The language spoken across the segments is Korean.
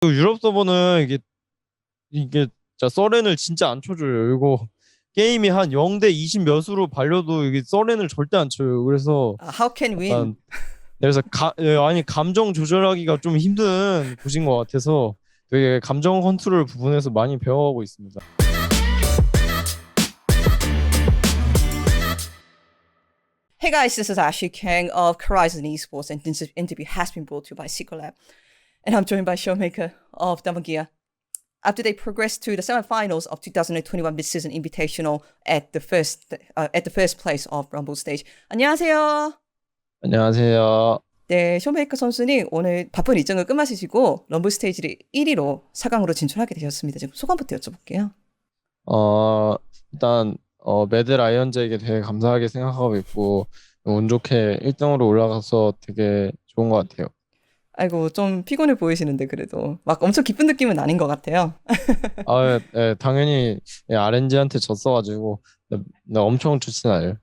그 유럽 서버는 이게 진짜 서렌을 진짜 안 쳐줘요. 이거 게임이 한 0대 20 몇으로 발려도 이게 서렌을 절대 안 쳐요. 그래서 How can win? 약간 아니 감정 조절하기가 좀 힘든 곳인 것 같아서 되게 감정 컨트롤 부분에서 많이 배워가고 있습니다. Hey guys, this is Ashley Kang of Horizon Esports, and this interview has been brought to you by Secret Lab. And I'm joined by Showmaker of Damagia. After they progressed to the semifinals of 2021 Mid-Season Invitational at the first place of Rumble stage. 안녕하세요. 안녕하세요. 네, 쇼메이커 선수님 오늘 바쁜 일정을 끝마치시고 럼블 스테이지를 1위로 4강으로 진출하게 되셨습니다. 지금 소감부터 여쭤볼게요. 어 일단 매드 라이언즈에게 되게 감사하게 생각하고 있고 운 좋게 1등으로 올라가서 되게 좋은 것 같아요. 아이고, 좀 피곤해 보이시는데 그래도 막 엄청 기쁜 느낌은 아닌 것 같아요. 네, 당연히 RNG한테 졌어가지고 네, 엄청 좋진 않아요.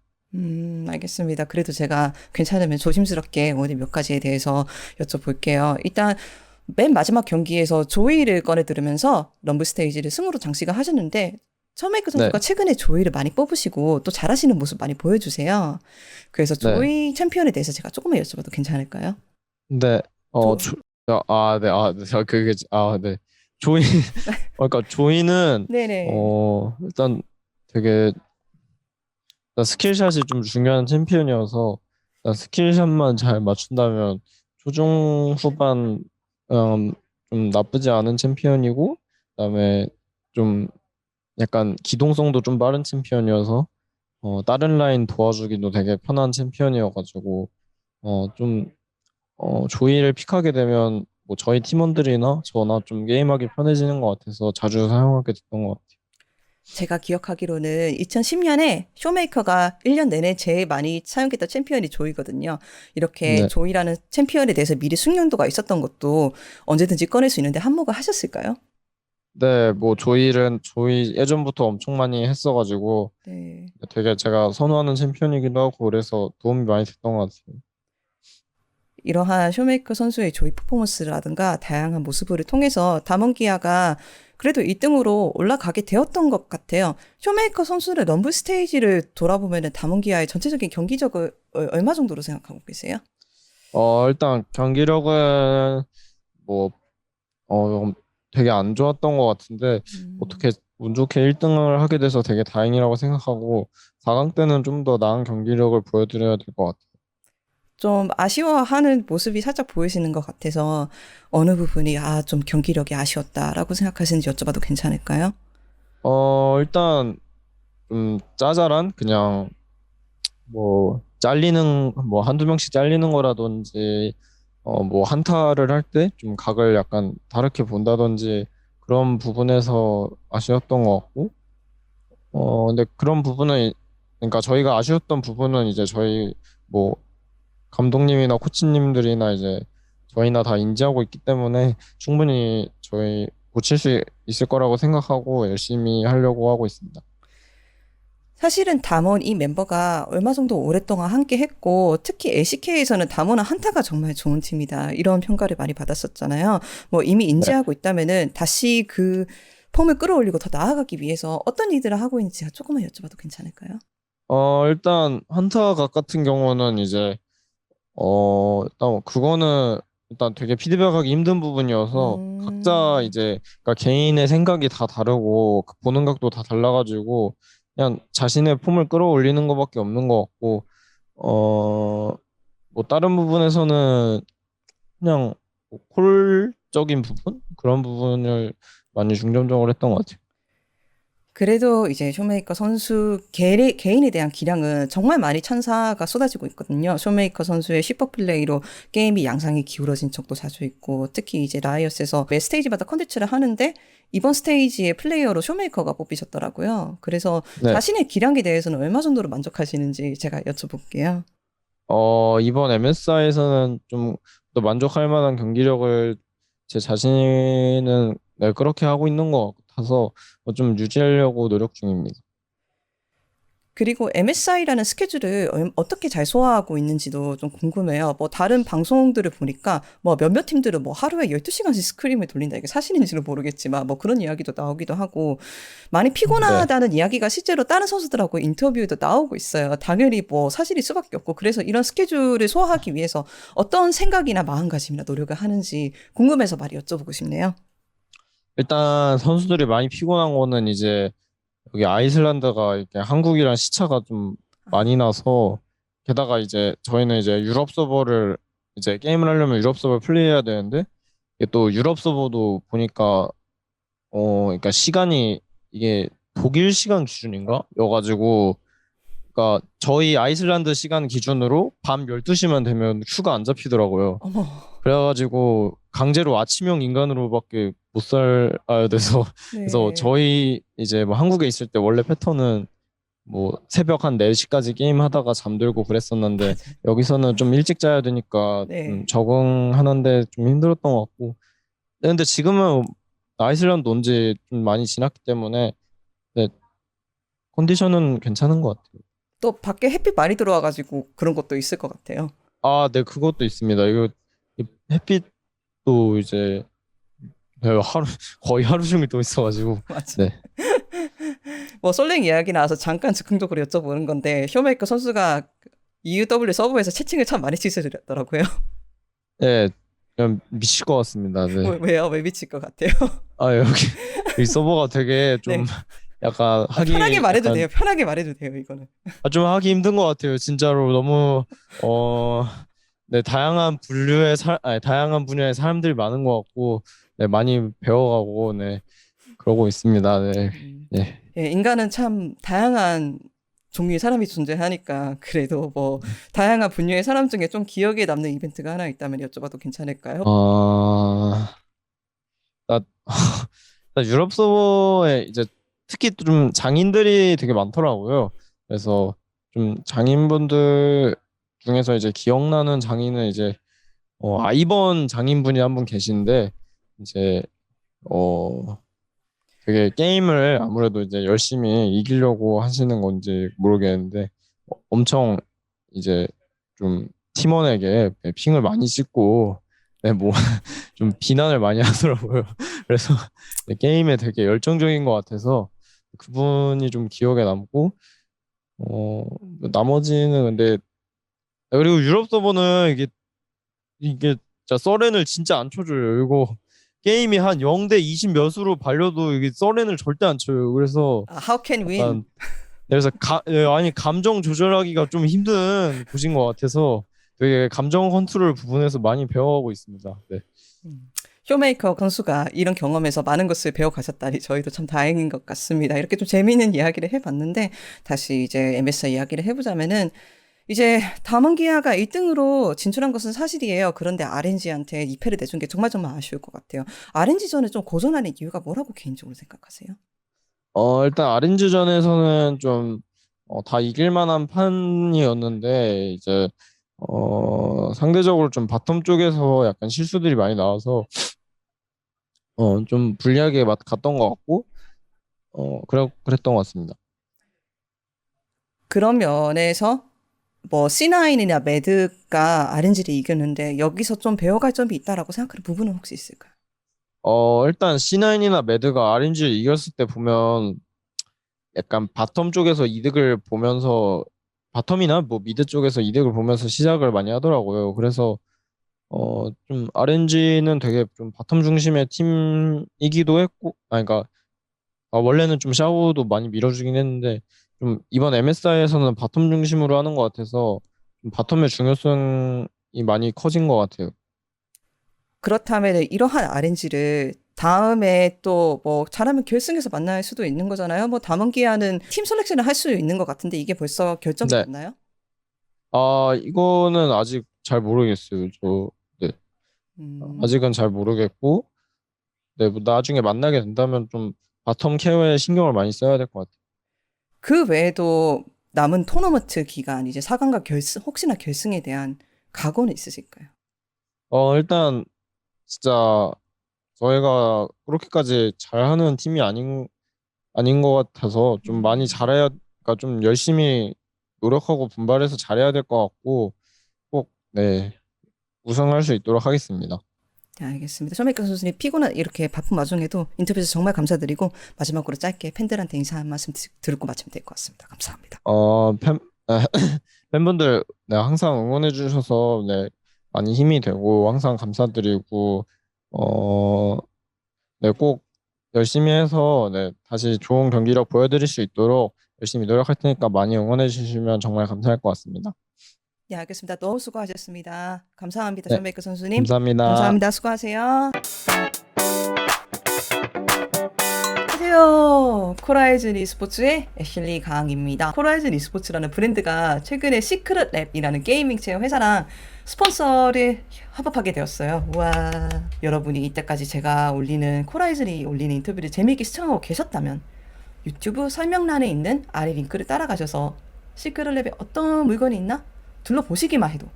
알겠습니다. 그래도 제가 괜찮으면 조심스럽게 오늘 몇 가지에 대해서 여쭤볼게요. 일단 맨 마지막 경기에서 조이를 꺼내 들으면서 럼블 스테이지를 승으로 장식을 하셨는데 처메이크 네, 선수가 최근에 조이를 많이 뽑으시고 또 잘하시는 모습 많이 보여주세요. 그래서 네. 조이 챔피언에 대해서 제가 조금만 여쭤봐도 괜찮을까요? 근데 조, 네. 조이 그러니까 조이는 네네. 일단 되게 일단 스킬샷이 좀 중요한 챔피언이어서 일단 스킬샷만 잘 맞춘다면 초중 후반 좀 나쁘지 않은 챔피언이고 그다음에 좀 약간 기동성도 좀 빠른 챔피언이어서 다른 라인 도와주기도 되게 편한 챔피언이어가지고 좀 조이를 픽하게 되면 뭐 저희 팀원들이나 저나 좀 게임하기 편해지는 것 같아서 자주 사용하게 됐던 것 같아요. 제가 기억하기로는 2010년에 쇼메이커가 1년 내내 제일 많이 사용했던 챔피언이 조이거든요. 이렇게 네, 조이라는 챔피언에 대해서 미리 숙련도가 있었던 것도 언제든지 꺼낼 수 있는데 한몫을 하셨을까요? 네, 뭐 조이 예전부터 엄청 많이 했어가지고 네. 되게 제가 선호하는 챔피언이기도 하고 그래서 도움이 많이 됐던 것 같아요. 이러한 쇼메이커 선수의 조이 퍼포먼스라든가 다양한 모습을 통해서 담원기아가 그래도 1등으로 올라가게 되었던 것 같아요. 쇼메이커 선수의 럼블 스테이지를 돌아보면 담원기아의 전체적인 경기력을 얼마 정도로 생각하고 계세요? 일단 경기력은 뭐 되게 안 좋았던 것 같은데 음. 어떻게 운 좋게 1등을 하게 돼서 되게 다행이라고 생각하고 4강 때는 좀 더 나은 경기력을 보여드려야 될 것 같아요. 좀 아쉬워하는 모습이 살짝 보이시는 것 같아서 어느 부분이 좀 경기력이 아쉬웠다라고 생각하시는지 여쭤봐도 괜찮을까요? 일단 좀 짜잘한 그냥 뭐 잘리는 뭐 한두 명씩 잘리는 거라든지 뭐 한타를 할 때 좀 각을 약간 다르게 본다든지 그런 부분에서 아쉬웠던 것 같고 근데 그런 부분은 그러니까 저희가 아쉬웠던 부분은 이제 저희 뭐 감독님이나 코치님들이나 이제 저희나 다 인지하고 있기 때문에 충분히 저희 고칠 수 있을 거라고 생각하고 열심히 하려고 하고 있습니다. 사실은 담원 이 멤버가 얼마 정도 오랫동안 함께 했고 특히 LCK에서는 담원은 한타가 정말 좋은 팀이다 이런 평가를 많이 받았었잖아요. 뭐 이미 네. 인지하고 있다면은 다시 그 폼을 끌어올리고 더 나아가기 위해서 어떤 일들을 하고 있는지 제가 조금만 여쭤봐도 괜찮을까요? 일단 한타각 같은 경우는 이제 일단 그거는 일단 되게 피드백하기 힘든 부분이어서 각자 음. 이제 그러니까 개인의 생각이 다 다르고 그 보는 각도 다 달라가지고 그냥 자신의 폼을 끌어올리는 것밖에 없는 것 같고 뭐 다른 부분에서는 그냥 뭐 콜적인 부분 그런 부분을 많이 중점적으로 했던 것 같아요. 그래도 이제 쇼메이커 선수 개인에 대한 기량은 정말 많이 찬사가 쏟아지고 있거든요. 쇼메이커 선수의 슈퍼 플레이로 게임이 양상이 기울어진 적도 자주 있고, 특히 이제 라이엇에서 매 스테이지마다 컨텐츠를 하는데, 이번 스테이지의 플레이어로 쇼메이커가 뽑히셨더라고요. 그래서 네. 자신의 기량에 대해서는 얼마 정도로 만족하시는지 제가 여쭤볼게요. 이번 MSI에서는 좀 더 만족할 만한 경기력을 제 자신은 네, 그렇게 하고 있는 것 같아서 좀 유지하려고 노력 중입니다. 그리고 MSI라는 스케줄을 어떻게 잘 소화하고 있는지도 좀 궁금해요. 뭐 다른 방송들을 보니까 뭐 몇몇 팀들은 뭐 하루에 12시간씩 스크림을 돌린다. 이게 사실인지는 모르겠지만 뭐 그런 이야기도 나오기도 하고 많이 네. 피곤하다는 이야기가 실제로 다른 선수들하고 인터뷰에도 나오고 있어요. 당연히 뭐 사실일 수밖에 없고 그래서 이런 스케줄을 소화하기 위해서 어떤 생각이나 마음가짐이나 노력을 하는지 궁금해서 말이 여쭤보고 싶네요. 일단 선수들이 많이 피곤한 거는 이제 여기 아이슬란드가 이렇게 한국이랑 시차가 좀 많이 나서 게다가 이제 저희는 이제 유럽 서버를 이제 게임을 하려면 유럽 서버를 플레이해야 되는데 이게 또 유럽 서버도 보니까 그러니까 시간이 이게 독일 시간 기준인가? 여가지고 그러니까 저희 아이슬란드 시간 기준으로 밤 12시만 되면 휴가 안 잡히더라고요. 어머, 그래가지고 강제로 아침형 인간으로밖에 못 살아야 돼서 그래서 네. 저희 이제 뭐 한국에 있을 때 원래 패턴은 뭐 새벽 한 4시까지 게임 하다가 잠들고 그랬었는데 맞아요. 여기서는 좀 일찍 자야 되니까 좀 네. 적응하는데 좀 힘들었던 것 같고 근데 지금은 아이슬란드 온 지 좀 많이 지났기 때문에 네, 컨디션은 괜찮은 것 같아요. 또 밖에 햇빛 많이 들어와가지고 그런 것도 있을 것 같아요. 아, 네, 그것도 있습니다. 이거 이 햇빛도 이제 네, 거의 하루 종일 또 있어가지고 맞아. 네. 뭐 솔랭 이야기 나와서 잠깐 즉흥적으로 여쭤보는 건데 쇼메이커 선수가 EUW 서버에서 채팅을 참 많이 치시더라고요. 네, 그냥 미칠 것 같습니다. 네. 왜요? 왜 미칠 것 같아요? 아, 여기 이 서버가 되게 좀 네. 약간 아, 편하게 하기 말해도 약간 돼요. 편하게 말해도 돼요. 이거는. 좀 하기 힘든 것 같아요. 진짜로 너무 어, 네, 다양한 분야의 사람들이 많은 것 같고 네, 많이 배워가고 네, 그러고 있습니다. 네. 음. 네. 예, 인간은 참 다양한 종류의 사람이 존재하니까 그래도 뭐 다양한 분야의 사람 중에 좀 기억에 남는 이벤트가 하나 있다면 여쭤봐도 괜찮을까요? 어, 나, 나 유럽 서버에 이제 특히 좀 장인들이 되게 많더라고요. 그래서 좀 장인분들 중에서 이제 기억나는 장인은 이제 아이번 장인분이 한 분 계신데 이제 어 되게 게임을 아무래도 이제 열심히 이기려고 하시는 건지 모르겠는데 엄청 이제 좀 팀원에게 핑을 많이 찍고 네, 뭐 좀 비난을 많이 하더라고요. 그래서 게임에 되게 열정적인 것 같아서 그분이 좀 기억에 남고 어 나머지는 근데 그리고 유럽 서버는 이게 진짜 서렌을 진짜 안 쳐줘요. 이거 게임이 한 0대 20 몇으로 발려도 이게 서렌을 절대 안 쳐요. 그래서 아, How can win? 약간 그래서 아니 감정 조절하기가 좀 힘든 곳인 것 같아서 되게 감정 컨트롤 부분에서 많이 배워가고 있습니다. 네. 쇼메이커 선수가 이런 경험에서 많은 것을 배워가셨다니 저희도 참 다행인 것 같습니다. 이렇게 좀 재미있는 이야기를 해봤는데 다시 이제 MSI 이야기를 해보자면은 이제 다문기아가 1등으로 진출한 것은 사실이에요. 그런데 RNG한테 2패를 내준 게 정말 정말 아쉬울 것 같아요. RNG전을 좀 고전하는 이유가 뭐라고 개인적으로 생각하세요? 일단 아린즈전에서는 좀 다 이길 만한 판이었는데 이제 상대적으로 좀 바텀 쪽에서 약간 실수들이 많이 나와서 좀 불리하게 갔던 것 같고 그랬던 것 같습니다. 그런 면에서 뭐 C9이나 매드가 RNG를 이겼는데 여기서 좀 배워갈 점이 있다라고 생각하는 부분은 혹시 있을까요? 일단 C9이나 매드가 아린즈를 이겼을 때 보면 약간 바텀 쪽에서 이득을 보면서 바텀이나 뭐 미드 쪽에서 이득을 보면서 시작을 많이 하더라고요. 그래서 좀 RNG는 되게 좀 바텀 중심의 팀이기도 했고, 그러니까 원래는 좀 샤오도 많이 밀어주긴 했는데 좀 이번 MSI에서는 바텀 중심으로 하는 것 같아서 좀 바텀의 중요성이 많이 커진 것 같아요. 그렇다면 이러한 RNG를 다음에 또 뭐 잘하면 결승에서 만날 수도 있는 거잖아요. 뭐 다문기아는 팀 셀렉션을 할 수 있는 것 같은데 이게 벌써 결정이 네, 됐나요? 이거는 아직 잘 모르겠어요. 네, 음, 아직은 잘 모르겠고, 네, 뭐 나중에 만나게 된다면 좀 바텀 케어에 신경을 많이 써야 될 것 같아요. 그 외에도 남은 토너먼트 기간 이제 4강과 결승 혹시나 결승에 대한 각오는 있으실까요? 일단 진짜 저희가 그렇게까지 잘하는 팀이 아닌 것 같아서 좀 많이 음, 잘해야 그러니까 좀 열심히 노력하고 분발해서 잘해야 될 것 같고 꼭 네, 우승할 수 있도록 하겠습니다. 네, 알겠습니다. 쇼메이커 선수님 피곤한 이렇게 바쁜 와중에도 인터뷰에서 정말 감사드리고 마지막으로 짧게 팬들한테 인사 한 말씀 듣고 마치면 될 것 같습니다. 감사합니다. 팬 팬분들 네, 항상 응원해 주셔서 네, 많이 힘이 되고 항상 감사드리고 어, 네, 꼭 열심히 해서 네, 다시 좋은 경기력 보여드릴 수 있도록 열심히 노력할 테니까 많이 응원해 주시면 정말 감사할 것 같습니다. 네, 알겠습니다. 너무 수고하셨습니다. 감사합니다. 네, 쇼메이커 선수님. 감사합니다. 감사합니다. 수고하세요. 안녕하세요. 코라이즌 e스포츠의 애슐리 강입니다. 코라이즌 e스포츠라는 브랜드가 최근에 시크릿 랩이라는 게이밍 체험 회사랑 스폰서를 협업하게 되었어요. 와, 여러분이 이때까지 제가 올리는 코라이즌이 올리는 인터뷰를 재미있게 시청하고 계셨다면 유튜브 설명란에 있는 아래 링크를 따라가셔서 시크릿 랩에 어떤 물건이 있나 둘러보시기만 해도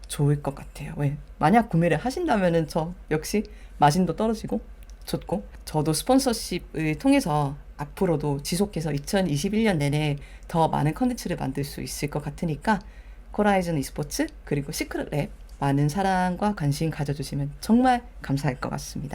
좋을 것 같아요. 왜? 만약 구매를 하신다면은 저 역시 마진도 떨어지고 좋고 저도 스폰서십을 통해서 앞으로도 지속해서 2021년 내내 더 많은 컨텐츠를 만들 수 있을 것 같으니까 코라이즌 e스포츠 그리고 시크릿 랩 많은 사랑과 관심 가져주시면 정말 감사할 것 같습니다.